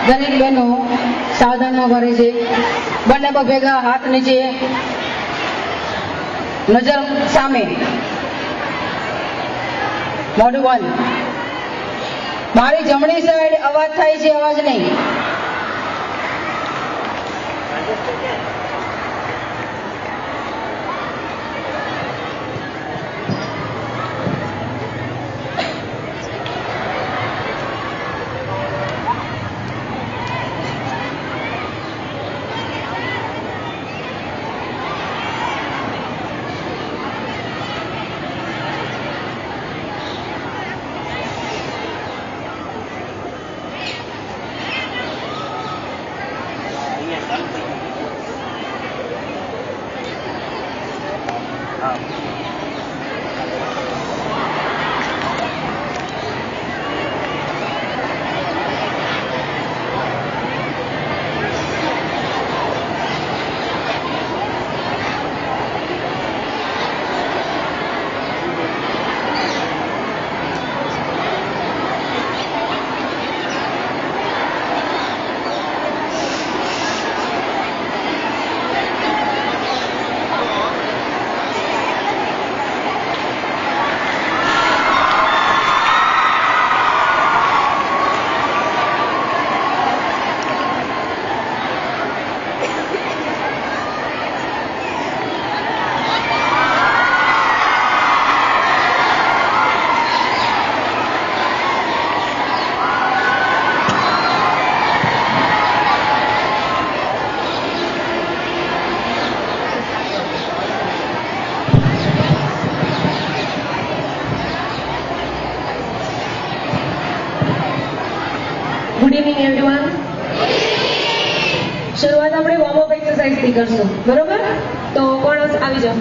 દરેક બહેનો સાવધાનમાં કરે છે. બંને પગ ભેગા, હાથ નીચે, નજર સામે, મોઢું બંધ. મારી જમણી સાઈડ અવાજ થાય છે, અવાજ નહીં. Good evening everyone. શરૂઆત આપણે વોર્મઅપ એક્સરસાઇઝ થી કરશું, બરોબર? તો કોણ આવી જાઓ.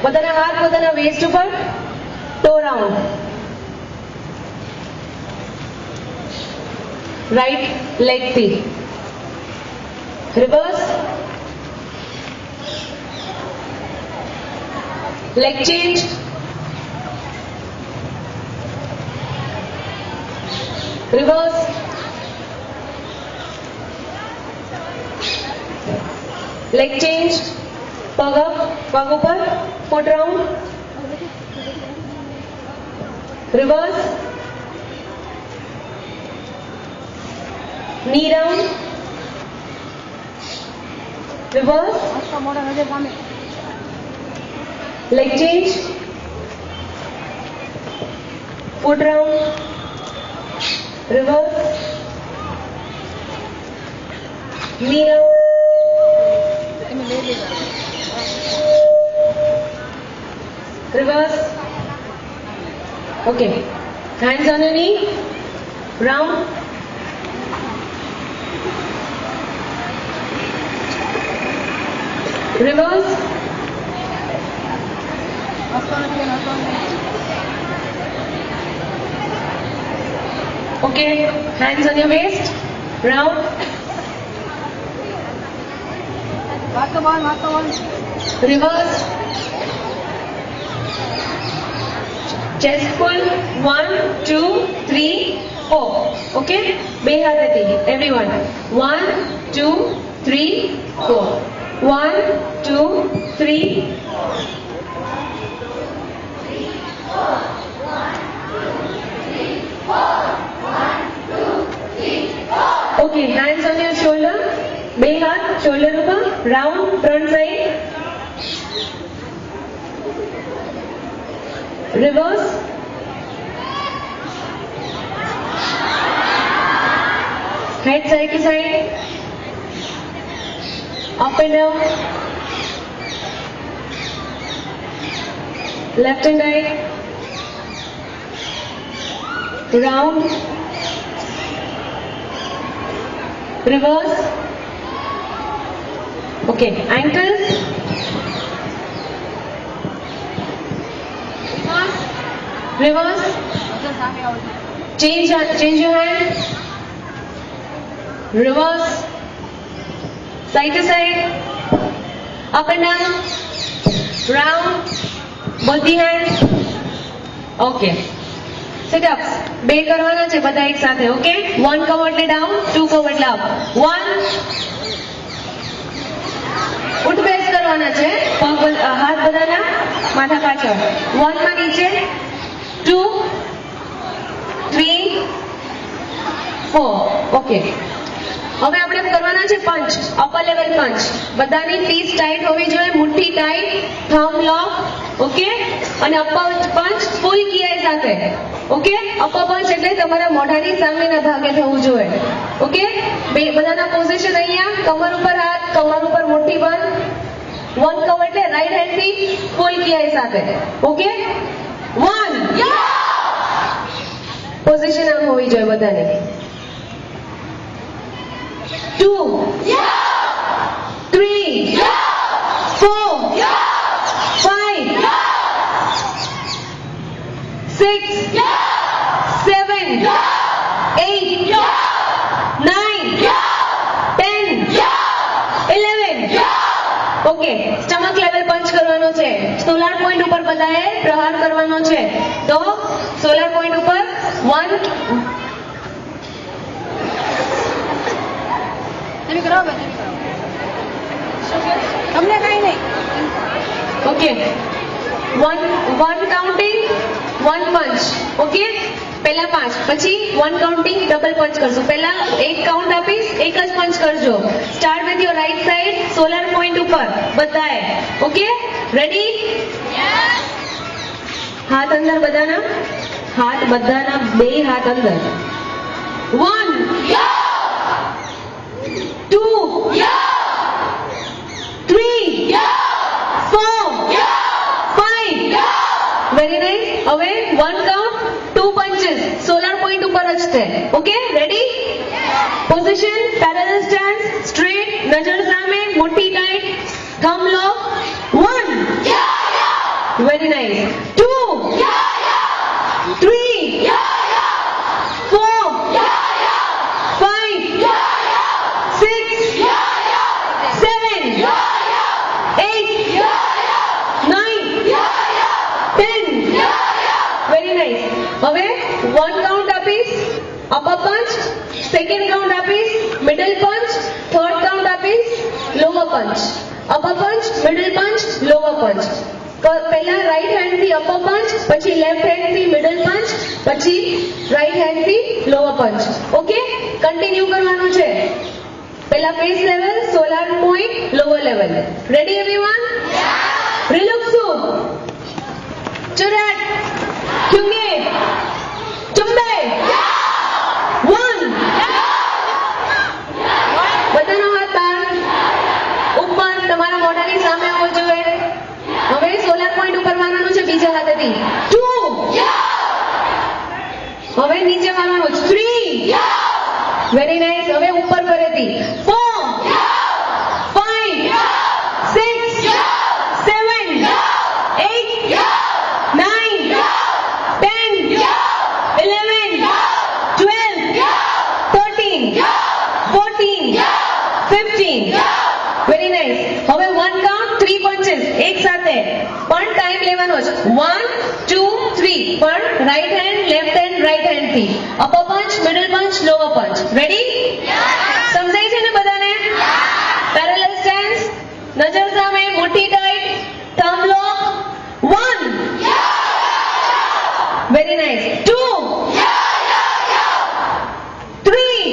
પોતાના હાથ પોતાના વેસ્ટ ઉપર, ટો રાઉન્ડ, રાઈટ લેગ થી reverse, leg change, reverse, leg change, pug up, pug upar, foot round, reverse, knee down, reverse, leg change, foot round, reverse, knee down, reverse. Okay, hands on your knee, round, reverse, okay, hands on your waist, round, reverse, chest pull, 1, 2, 3, 4, okay, બે હાથેથી everyone, 1, 2, 3, 4, 1, 2, 3, 4. Okay, hands on your shoulder, બે હાથ shoulder ઉપર, round, front side, reverse, head side to side, up and down, left and right, round, reverse, okay, ankles, reverse, change your hand, reverse, side to side, up and down, round, both the hands, okay, સિટઅપ્સ 2 કરવાના છે બધા એક સાથે. Okay, 1 કવર્ડલી down, 2 કવર્ડલી up. 1 ઉઠ બેસ કરવાના છે, પગ હાથ બધાના માથા પાછળ. 1 માં નીચે, 2 3 4. ઓકે, હવે આપણે કરવાના છે પંચ, અપર લેવલ પંચ. બધાની ફીસ ટાઈટ હોવી જોઈએ, મુઠ્ઠી ટાઈટ, થંબ લોક. ઓકે, અને અપર પંચ ફૂલ કિયાઈ સાથે. ઓકે, અપર પંચ એટલે તમારા મોઢાની સામેના ભાગે થવું જોઈએ. ઓકે, બધાના પોઝિશન અહીંયા, કમર ઉપર હાથ, કમર ઉપર મુઠ્ઠી બંધ. 1 કવર એટલે રાઈટ હેન્ડ થી ફૂલ કિયાઈ સાથે. ઓકે, 1 પોઝિશન આમ હોવી જોઈએ બધાની. 2 3 4 5 6 7 8 9 10 11. ઓકે, સ્ટમક લેવલ પંચ કરવાનો છે. સોલાર પોઈન્ટ ઉપર બધાએ પ્રહાર કરવાનો છે. તો સોલાર પોઈન્ટ ઉપર 1 તમને કઈ નહીં. ઓકે, 1 કાઉન્ટિંગ 1 પંચ. ઓકે, પહેલા 5, પછી 1 કાઉન્ટિંગ ડબલ પંચ કરશું. પહેલા 1 કાઉન્ટ આપીશ, એક જ પંચ કરજો. Start with your right side, solar point ઉપર બધાએ. Okay, ready? હાથ અંદર બધાના, હાથ બધાના, 2 હાથ અંદર. 1 2 3 4 5. Very nice. હવે 1 કાઉન્ટ 2 પંચીસ, સોલાર પોઈન્ટ ઉપર જ છે. Okay, ready? Position, parallel tense, straight, નજર સામે, મુઠ્ઠી ટાઈટ, થંબ લોક. 1 વેરી નાઇસ. 2 3 4 5 6 7 8 9 10. Very nice. હવે 1 કાઉન્ટ આપીશ, અપર પંચ. 2nd કાઉન્ટ આપીશ, મિડલ પંચ. 3rd કાઉન્ટ આપીશ, લોઅર પંચ. અપર પંચ, મિડલ પંચ, લોઅર પંચ. પહેલા રાઈટ હેન્ડ થી અપર પંચ, પછી લેફ્ટ હેન્ડ થી મિડલ પંચ, પછી રાઈટ હેન્ડ થી લોઅર પંચ. ઓકે, કન્ટિન્યુ કરવાનું છે. પહેલા face level, solar point, lower level. Ready everyone? રિલુક્સુ, ચુરાટ, ક્યુંગે, ચુંબે. 1 બધાનો હાથ બહાર ઉપર તમારા મોઢાની સામે હોવો જોઈએ. હવે સોલાર પોઈન્ટ ઉપર મારવાનું છે બીજા હાથેથી. 2 હવે નીચે મારવાનું. 3 વેરી નાઇસ. હવે ઉપર ફરેથી. 4 5 6 7 8 9 10 11 12 13 14 15. Very nice. હવે 1 કાઉન્ટ 3 પંચીસ એક સાથે, પણ ટાઈમ લેવાનો છે. 1 2 3, પણ right hand, left hand, right hand થી. અપર પંચ, મિડલ પંચ, લોઅર પંચ. રેડી? સમજાય છે ને બધાને? પેરેલલ સ્ટેન્સ, નજર સામે, મુઠ્ઠી ટાઈટ, થંબ લોક. 1 વેરી નાઇસ. 2 3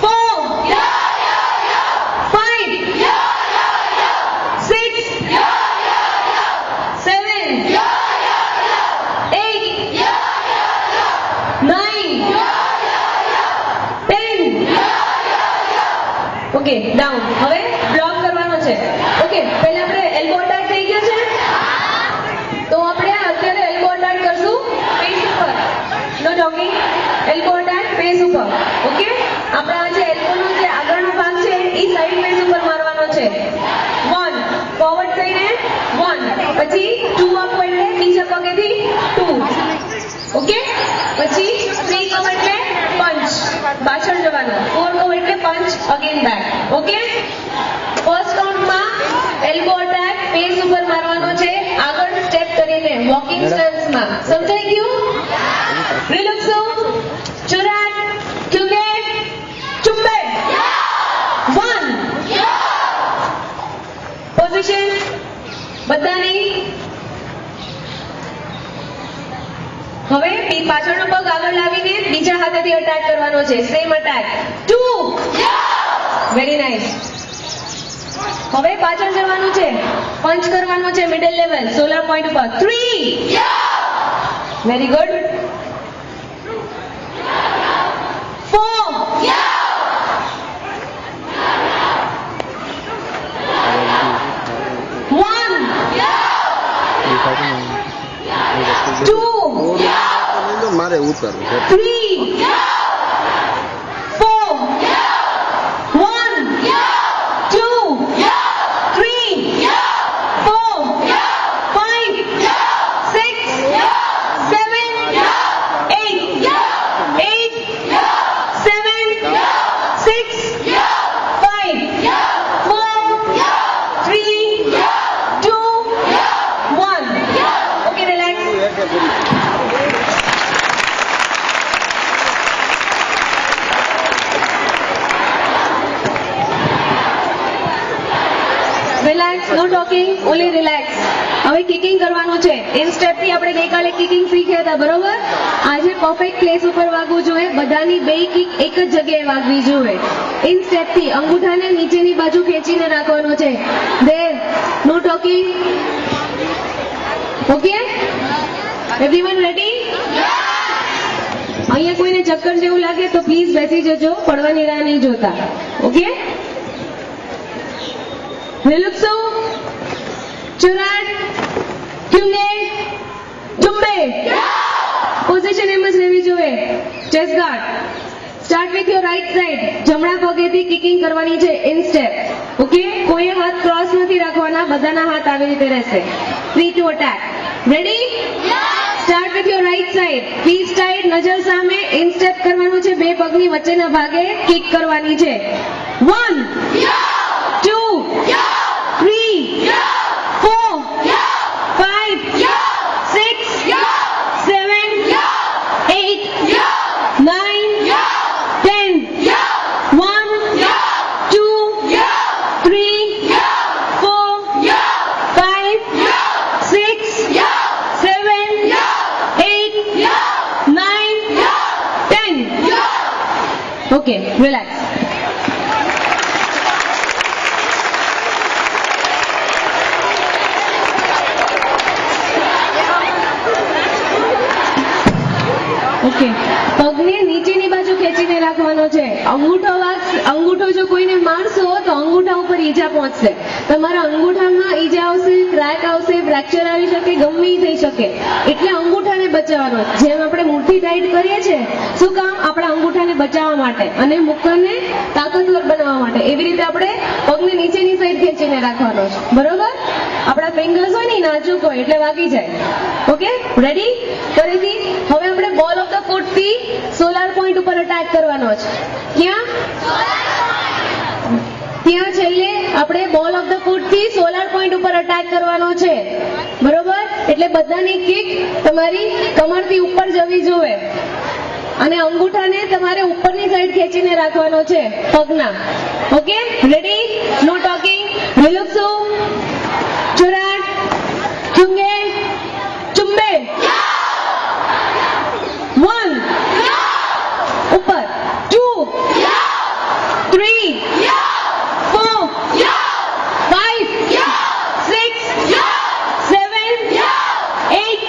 4 5 6 7 8 9 10. Okay, down. હવે બ્લોક કરવાનો છે. ઓકે, પહેલા આપણે એલ્બો અટેક થઈ ગયો છે, તો આપણે અત્યારે એલ્બો અટેક કરશું ફેસ ઉપર. નો જોગિંગ, એલ્બો અટેક ફેસ ઉપર. ઓકે, આપણે આ જે એલ્બોનો જે આગળનો ભાગ છે એ સાઈડ ફેસ ઉપર મારવાનો છે. 1 ફોરવર્ડ થઈને 1, પછી 2 અપ એટલે નીચે પગેથી 2. ઓકે, પછી 3 કવ એટલે પંચ, પાછળ જવાનું. 4 કવ એટલે punch, again back. Okay, first કાઉન્ટમાં એલ્બો અટેક ફેસ ઉપર મારવાનો છે, આગળ સ્ટેપ કરીને વોકિંગ સ્ટેન્સ પોઝિશનમાં સમજાઈ ગયું? રિલેક્સો, ચુરાટ, ચુંગે, ચુંબે. 1 પોઝિશન બધાની. હવે પાછળનો પગ આગળ લાવીને બીજા હાથેથી અટેક કરવાનો છે. Same attack. 2 very nice. હવે પાછળ જવાનું છે, પંચ કરવાનો છે મિડલ લેવલ સોલર પોઈન્ટ ઉપર. 3 વેરી ગુડ. 4 1 2 મારે ઉતરવું છે. 3 4 1 2 3 4 5 6 7 8 8 7 6 5 4 3 2 1. Okay, relax. રિલેક્સ, નો ટોકિંગ, ઓનલી રિલેક્સ. હવે કિકિંગ કરવાનું છે. ઇન સ્ટેપ થી આપણે ગઈકાલે કિકિંગ શીખ્યા હતા, બરોબર? આજે પરફેક્ટ પ્લેસ ઉપર વાગવું જોઈએ. બધાની બે કિક એક જ જગ્યાએ વાગવી જોઈએ. ઇન સ્ટેપ થી અંગૂઠાને નીચેની બાજુ ખેંચીને રાખવાનો છે. દેર, નો ટોકિંગ. Okay, everyone ready? અહીંયા કોઈને ચક્કર જેવું લાગે તો પ્લીઝ બેસી જજો, પડવાની રાહ નહીં જોતા. ઓકે, રિલેક્સો, ચુરાટ, ચુંગે, ચુંબે. પોઝિશન એમ જ રહેવી જોઈએ. Chest guard. Start with your right side. જમણા પગેથી કિકિંગ કરવાની છે ઇન સ્ટેપ. ઓકે, કોઈ હાથ ક્રોસ નથી રાખવાના, બધાના હાથ આવી રીતે રહેશે. 3 to attack. Ready? Start with your right side. Feet tight, નજર સામે. ઇન સ્ટેપ કરવાનું છે. બે પગની વચ્ચેના ભાગે કિક કરવાની છે. 1 2 3 4 5 6 7 8 9 10 1 2 3 4 5 6 7 8 9 10. Okay, relax. ઓકે, પગને નીચેની બાજુ ખેંચીને રાખવાનો છે. અંગૂઠો જો કોઈને મારશો તો અંગૂઠા ઉપર ઈજા પહોંચશે. તમારા અંગૂઠામાં ઈજા આવશે, ક્રેક આવશે, ફ્રેક્ચર આવી શકે, ગમે ઈ થઈ શકે. એટલે અંગૂઠાને બચાવવાનો. જેમ આપણે મુઠ્ઠી ટાઈટ કરીએ છીએ, શું કામ? આપણા અંગૂઠાને બચાવવા માટે અને મુક્કાને તાકાતવર બનાવવા માટે. એવી રીતે આપણે પગને નીચેની સાઈડ ખેંચીને રાખવાનો છે, બરોબર? આપણા ફિંગર્સ હોય ને નાજુક હોય એટલે વાગી જાય. Okay, ready? ફરીથી હવે આપણે બોલ ઓફ ધ ફૂટ થી સોલાર પોઈન્ટ ઉપર અટેક કરવાનો છે. ક્યાં? ત્યાં છેલ્લે આપણે બોલ ઓફ ધ ફૂટ થી સોલાર પોઈન્ટ ઉપર અટેક કરવાનો છે, બરોબર? એટલે બધાની કિક તમારી કમરથી ઉપર જવી જોઈએ અને અંગૂઠાને તમારે ઉપરની સાઈડ ખેંચીને રાખવાનો છે પગના. Okay, ready? No talking. રિલેક્સો, ચુરાટ, ચુંગે, ચુંબે. 1 ઉપર 2 3 4 5 6 7 8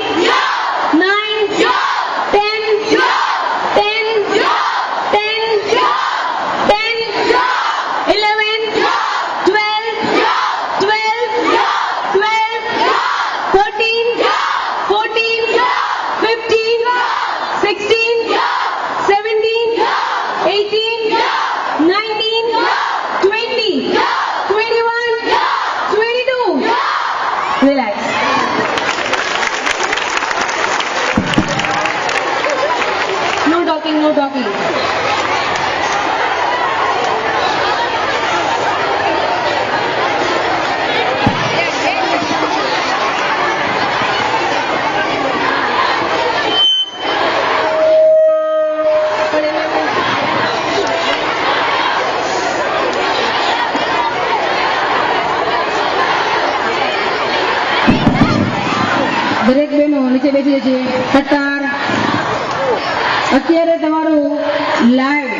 9 10 10 10 10 11 12 12 12 13 14 15 16 17 18 19 20 21 22. Relax. No talking, no talking. નીચે બેસી જશે. કતાર. અત્યારે તમારું લાઈવ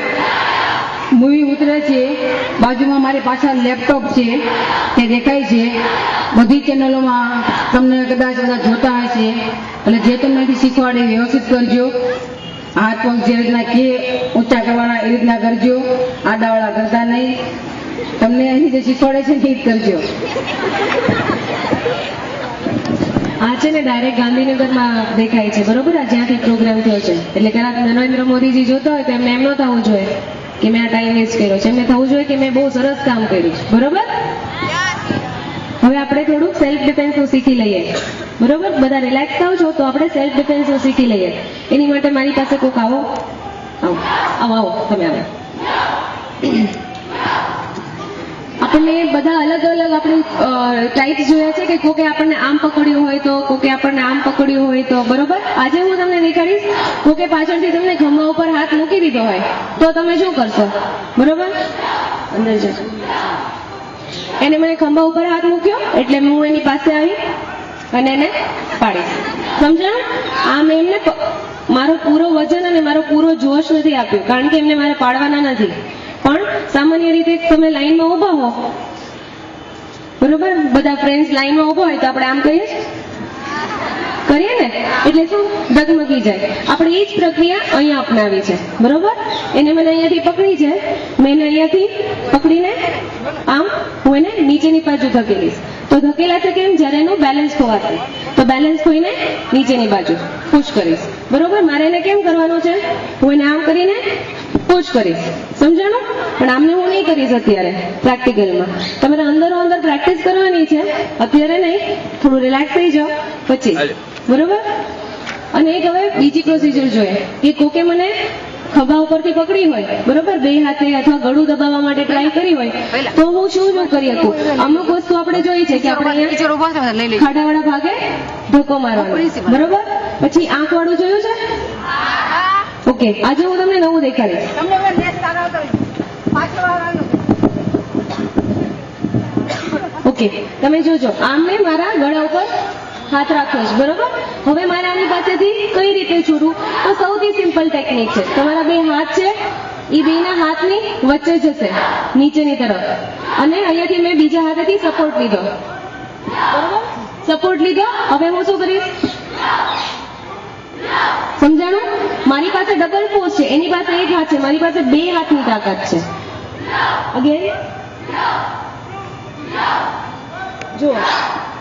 મૂવી ઉતરે છે. બાજુમાં મારી પાછળ લેપટોપ છે તે દેખાય છે. બધી ચેનલોમાં તમને કદાચ બધા જોતા હશે. એટલે જે તમને શીખવાડે વ્યવસ્થિત કરજો. હાથ પગ જે રીતના કે ઊંચા કરવાના એ રીતના કરજો. આડાવાળા કરતા નહીં. તમને અહીં જે શીખવાડે છે ને એ જ કરજો. આ છે ને ડાયરેક્ટ ગાંધીનગરમાં દેખાય છે, બરોબર? આ જ્યાંથી પ્રોગ્રામ થયો છે. એટલે કદાચ નરેન્દ્ર મોદીજી જોતા હોય તો એમને એમ ન થવું જોઈએ કે મેં આ ટાઈમ વેસ્ટ કર્યો છે. એમને થવું જોઈએ કે મેં બહુ સરસ કામ કર્યું છે, બરોબર? હવે આપણે થોડુંક સેલ્ફ ડિફેન્સનું શીખી લઈએ, બરોબર? બધા રિલેક્સ થાવ છો તો આપણે સેલ્ફ ડિફેન્સનું શીખી લઈએ. એની માટે મારી પાસે કોક આવો આવો આવો આવો તમે આવો. આપણને બધા અલગ અલગ આપણે ટાઈપ્સ જોયા છે કે કોકે આપણને આમ પકડ્યું હોય તો, કોકે આપણને આમ પકડ્યું હોય તો, બરોબર? આજે હું તમને દેખાડીશ. કોકે પાછળથી તમને ખભા ઉપર હાથ મૂકી દીધો હોય તો તમે શું કરશો, બરોબર? અંદર જજો. એને મને ખંભા ઉપર હાથ મૂક્યો એટલે હું એની પાસે આવી અને એને પાડીશ. સમજાણું? આમ એમને મારો પૂરો વજન અને મારો પૂરો જોશ નથી આપ્યો, કારણ કે એમને મારે પાડવાના નથી. પણ સામાન્ય રીતે તમે લાઈનમાં ઉભા હો, બરોબર? બધા ફ્રેન્ડ્સ લાઈનમાં ઉભા હોય તો આપણે આમ કરીએ ને, એટલે શું ડગમગી જાય. આપણે એ જ પ્રક્રિયા અહીંયા અપનાવી છે, બરોબર? એને મને અહીંયાથી પકડી છે, મેં એને અહીંયાથી પકડીને આમ હું એને નીચેની બાજુ ધકેલીશ. તો ધકેલા છે કેમ? જ્યારે એનું બેલેન્સ ખોવાશે તો બેલેન્સ ખોઈને નીચેની બાજુ પુશ કરીશ, બરોબર? મારે એને કેમ કરવાનું છે? હું એને આમ કરીને પુશ કરીશ. સમજાણું? પણ આમને હું નહીં કરીશ અત્યારે પ્રેક્ટિકલમાં. તમારે અંદરો અંદર પ્રેક્ટિસ કરવાની છે, અત્યારે નહીં. થોડું રિલેક્સ થઈ જાઓ પછી, બરોબર? અને એક હવે બીજી પ્રોસિજર જોઈએ કે કોકે મને ખભા ઉપરથી પકડી હોય, બરોબર? બે હાથે અથવા ગળું દબાવવા માટે ટ્રાય કરી હોય તો હું શું કરી શકું? અમુક વસ્તુ આપણે જોઈ છે કે આપણે ખાડાવાળા ભાગે ધક્કો મારવાનો, બરોબર? પછી આંખ વાળું જોયું છે? ઓકે, આજે હું તમને નવું દેખાડીશ. ઓકે, તમે જોજો. આમ મેં મારા ગળા ઉપર હાથ રાખ્યો છે, બરોબર? હવે મારે આની પાસેથી કઈ રીતે છૂટવું? તો સૌથી સિમ્પલ ટેકનિક છે. તમારા બે હાથ છે, એ બેના હાથની વચ્ચે જશે નીચેની તરફ, અને અહીંયાથી મેં બીજા હાથેથી સપોર્ટ લીધો, બરોબર? સપોર્ટ લીધો. હવે હું શું કરીશ? સમજાણું? મારી પાસે ડબલ ફોર્સ છે, એની પાસે એક હાથ છે, મારી પાસે બે હાથની તાકાત છે. અગેન જુઓ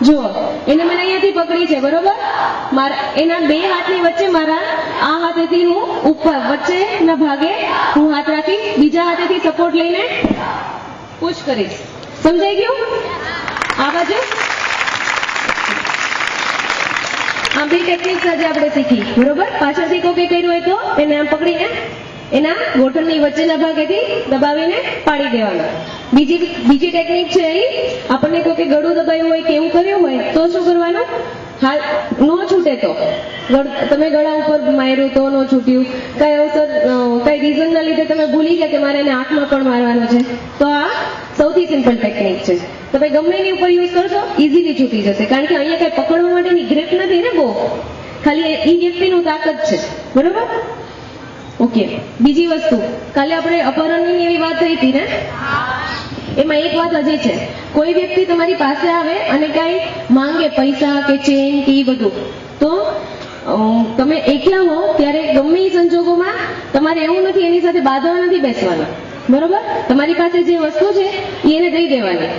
જુઓ, એને મને અહીંયાથી પકડી છે, બરોબર? એના બે હાથની વચ્ચે મારા આ હાથેથી હું ઉપર વચ્ચેના ભાગે હું હાથ રાખી બીજા હાથેથી સપોર્ટ લઈને પુશ કરીશ. સમજાઈ ગયું? આ બાજુ આ બે ટેકનિક્સ આજે આપણે શીખી, બરોબર? પાછળથી કોકે કર્યું હોય તો એને આમ પકડીને એના ગોઠણની વચ્ચેના ભાગેથી દબાવીને પાડી દેવાનો. બીજી ટેકનિક છે, આપણને કોકે ગળું દબાવ્યું હોય કે એવું કર્યું હોય તો શું કરવાનું? હાલ નો છૂટે તો તમે ગળા ઉપર માર્યું તો નો છૂટ્યું, કઈ અવસર કઈ રીઝનના લીધે તમે ભૂલી ગયા કે મારે એને આંખમાં પણ મારવાનો છે, તો આ સૌથી સિમ્પલ ટેકનિક છે. તમે ગમે એની ઉપર યુઝ કરશો ઇઝીલી છૂટી જશે, કારણ કે અહીંયા કઈ પકડવા માટેની ગ્રીપ નથી ને, બહુ ખાલી એ વ્યક્તિનું તાકાત છે, બરોબર? ઓકે, બીજી વસ્તુ, કાલે આપણે અપહરણની એવી વાત થઈ હતી ને, એમાં એક વાત હજી છે. કોઈ વ્યક્તિ તમારી પાસે આવે અને કઈ માંગે, પૈસા કે ચેન કે બધું, તો તમે એકલા હો ત્યારે ગમે એ સંજોગોમાં તમારે એવું નથી એની સાથે બાંધવા નથી બેસવાનું, બરોબર? તમારી પાસે જે વસ્તુ છે એને દઈ દેવાની,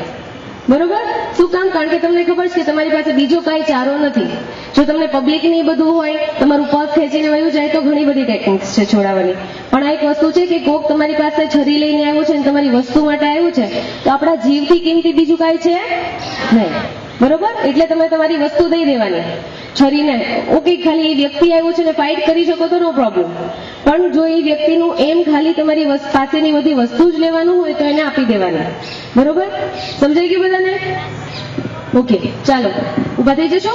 બરોબર? શું કામ? કારણ કે તમને ખબર છે કે તમારી પાસે બીજો કઈ ચારો નથી. જો તમને પબ્લિક ની બધું હોય, તમારું પગ ખેંચીને વયું જાય તો ઘણી બધી ટેકનિક્સ છે છોડાવવાની. પણ આ એક વસ્તુ છે કે કોક તમારી પાસે છરી લઈને આવ્યું છે ને તમારી વસ્તુ માટે આવ્યું છે, તો આપણા જીવથી કિંમતી બીજું કાંઈ છે નહીં, બરોબર? એટલે તમે તમારી વસ્તુ દઈ દેવાની. છરીને ઓકે, ખાલી એ વ્યક્તિ આવ્યું છે ને ફાઇટ કરી શકો તો નો પ્રોબ્લેમ, પણ જો એ વ્યક્તિનું એમ ખાલી તમારી પાસેની બધી વસ્તુ જ લેવાનું હોય તો એને આપી દેવાની, બરોબર? સમજાઈ ગયું બધાને? ઓકે, ચાલો ઉભા થઈ જશો.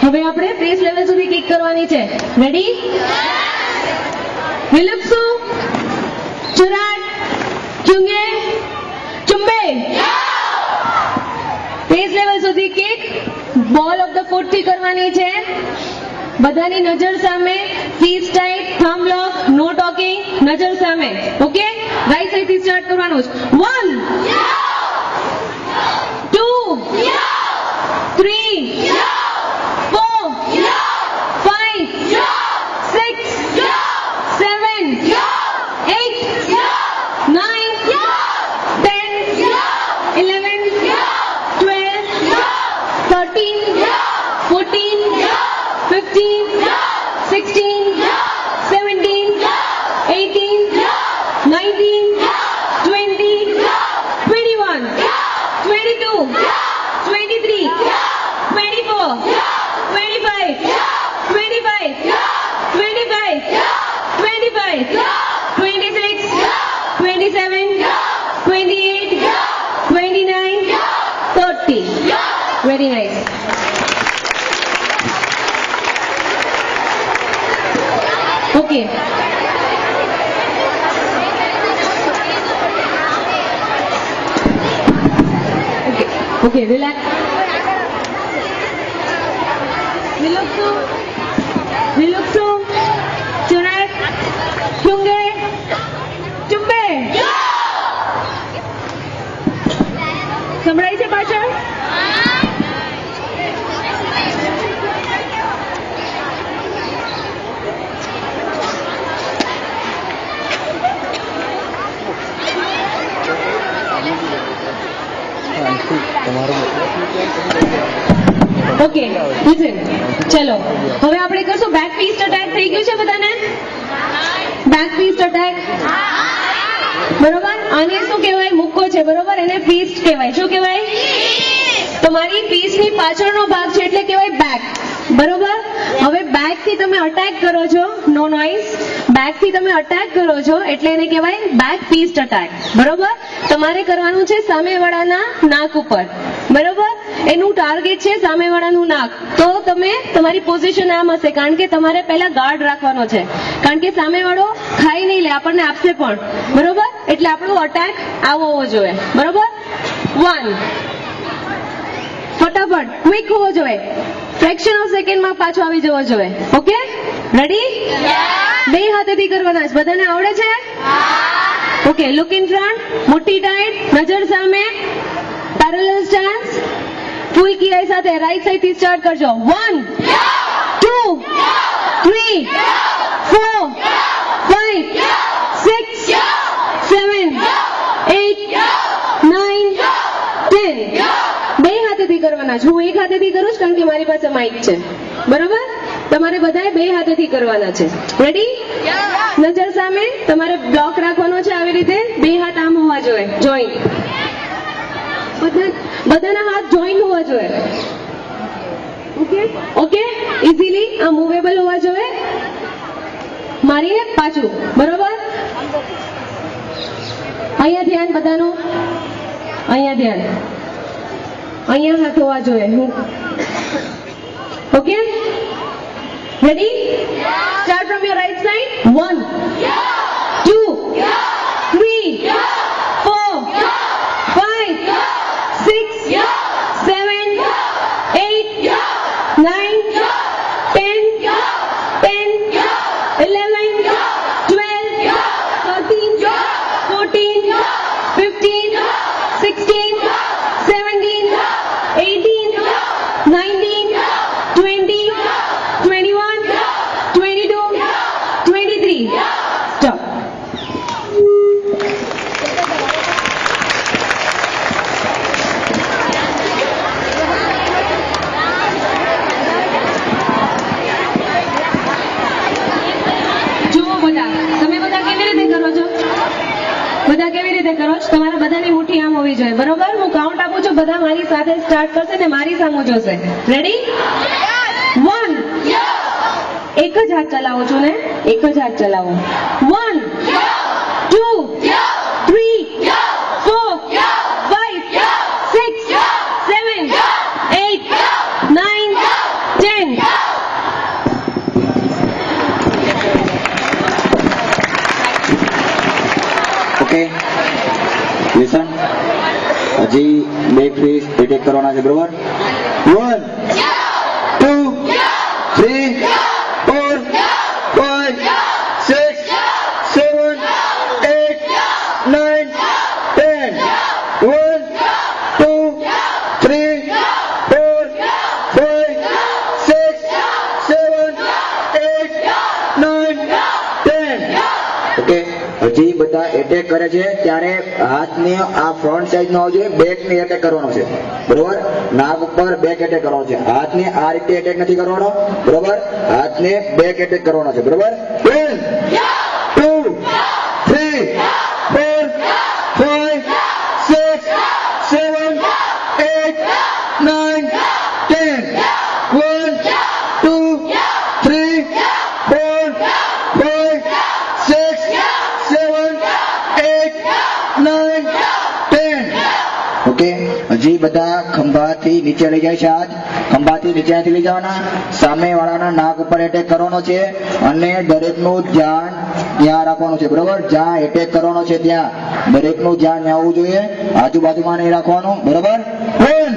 હવે આપણે ફેસ લેવલ સુધી કિક કરવાની છે. રેડી? વિલપસુ ચુરાટ ચુંગે ચુંબે ફેસ લેવલ સુધી કિક બોલ ઓફ ધ ફૂટ થી કરવાની છે. બધાની નજર સામે, ફીસ ટાઈટ, થંબ લોક, નો ટોકિંગ, નજર સામે. ઓકે, રાઈટ સાઈડ થી સ્ટાર્ટ કરવાનું છે. 1 2 3 4 5 6 7 8 9 10 11 12 13 14 15 16 17 18 19 20 21 22 23 24 25 25 25 25 26 27 28 29 30. Very nice. Okay. Okay, relax. Niluksu, Chunak, Chunge, Chumbe. સંભળાય છે પાછળ? Okay, listen. ચલો હવે આપણે કરશું બેક ફિસ્ટ અટેક. થઈ ગયું છે બધાને? Back fist attack. બરોબર. આને શું કહેવાય? મુક્કો છે. બરોબર, એને ફિસ્ટ કહેવાય. શું કહેવાય? તમારી ફિસ્ટની પાછળનો ભાગ છે એટલે કહેવાય બેક. બરોબર. હવે બેક થી તમે અટેક કરો છો, નો નોઇઝ. બેક થી તમે અટેક કરો છો એટલે એને કહેવાય બેક ફિસ્ટ અટેક. બરોબર. તમારે કરવાનું છે સામેવાળાના નાક ઉપર. બરોબર, એનું ટાર્ગેટ છે સામેવાળાનું નાક. તો તમે તમારી પોઝિશન આમ હશે, કારણ કે તમારે પહેલા ગાર્ડ રાખવાનો છે, કારણ કે સામેવાળો ખાઈ નહીં લે, આપણને આપશે પણ. બરોબર, એટલે આપણો અટેક આવો હોવો જોઈએ. બરોબર. 1 ફટાફટ ક્વિક હોવો જોઈએ. ફ્રેક્શન ઓફ સેકન્ડમાં પાછો આવી જવો જોઈએ. Okay, ready? બે હાથેથી કરવાના છે. બધાને આવડે છે? ઓકે, લુક ઇન ફ્રન્ટ, મોટી ટાઈટ, નજર સામે, પેરેલલ સ્ટાન્સ, ફૂલ કિરાઈ સાથે રાઈટ સાઈડ થી સ્ટાર્ટ કરજો. 1 2 3 4 5 6 7 8 9 10. બે હાથેથી કરવાના છે. હું એક હાથેથી કરું છું કારણ કે મારી પાસે માઇક છે. બરોબર, તમારે બધાએ બે હાથેથી કરવાના છે. રેડી? નજર સામે તમારે બ્લોક રાખવાનો છે આવી રીતે. બે હાથ આમ હોવા જોઈએ, જોઈન્ટ. બધાના હાથ જોઈન્ટ હોવા જોઈએ. ઓકે ઓકે, ઇઝીલી આ મૂવેબલ હોવા જોઈએ. મારીને પાછું. બરોબર. અહીંયા ધ્યાન બધાનું, અહીંયા ધ્યાન, અહીંયા હાથ હોવા જોઈએ. Okay, ready? Start from your right side. 1 2 3 4 5 6 7 8 9 10 10 11 12 13 14 15 16 17 18 19 20 21 22 23. Stop. બધા કેવી રીતે કરો છો? તમારા બધાની મુઠ્ઠી આમ હોવી જોઈએ. બરોબર, હું કાઉન્ટ આપું છું, બધા મારી સાથે સ્ટાર્ટ કરશે ને મારી સામું જોશે. રેડી? 1 એક જ હાથ ચલાવો છો ને? એક જ હાથ ચલાવો. 1 2 3 4 5 6 7 8 9 10. Okay, listen. હજી બેક ફિશ એટેક કરવાના છે બરોબર 1 2 3 4 5 6 7 8 9 10 1 2 3 4 5 6 7 8 9 10 ઓકે હજી બધા એટેક કરે છે ત્યારે હાથને આ ફ્રન્ટ સાઈડ નો આવજો બેક ને એટેક કરવાનો છે બરોબર નાક ઉપર બેક એટેક કરવાનો છે હાથને આ રીતે એટેક નથી કરવાનો બરોબર હાથને બેક એટેક કરવાનો છે બરોબર 1 2 3 4 5 6 7 8 9 10 1 2 3 4 5 6 7 8 9 10 ઓકે હજી બધા ખંભાથી નીચે લઈ જાય છે હાથ ખંભાથી નીચે નથી લઈ જવાના સામે વાળાના નાક ઉપર એટેક કરવાનો છે અને દરેકનું ધ્યાન ત્યાં રાખવાનું છે બરોબર જ્યાં એટેક કરવાનો છે ત્યાં દરેકનું ધ્યાન ત્યાં આવવું જોઈએ આજુબાજુમાં નહીં રાખવાનું બરોબર 1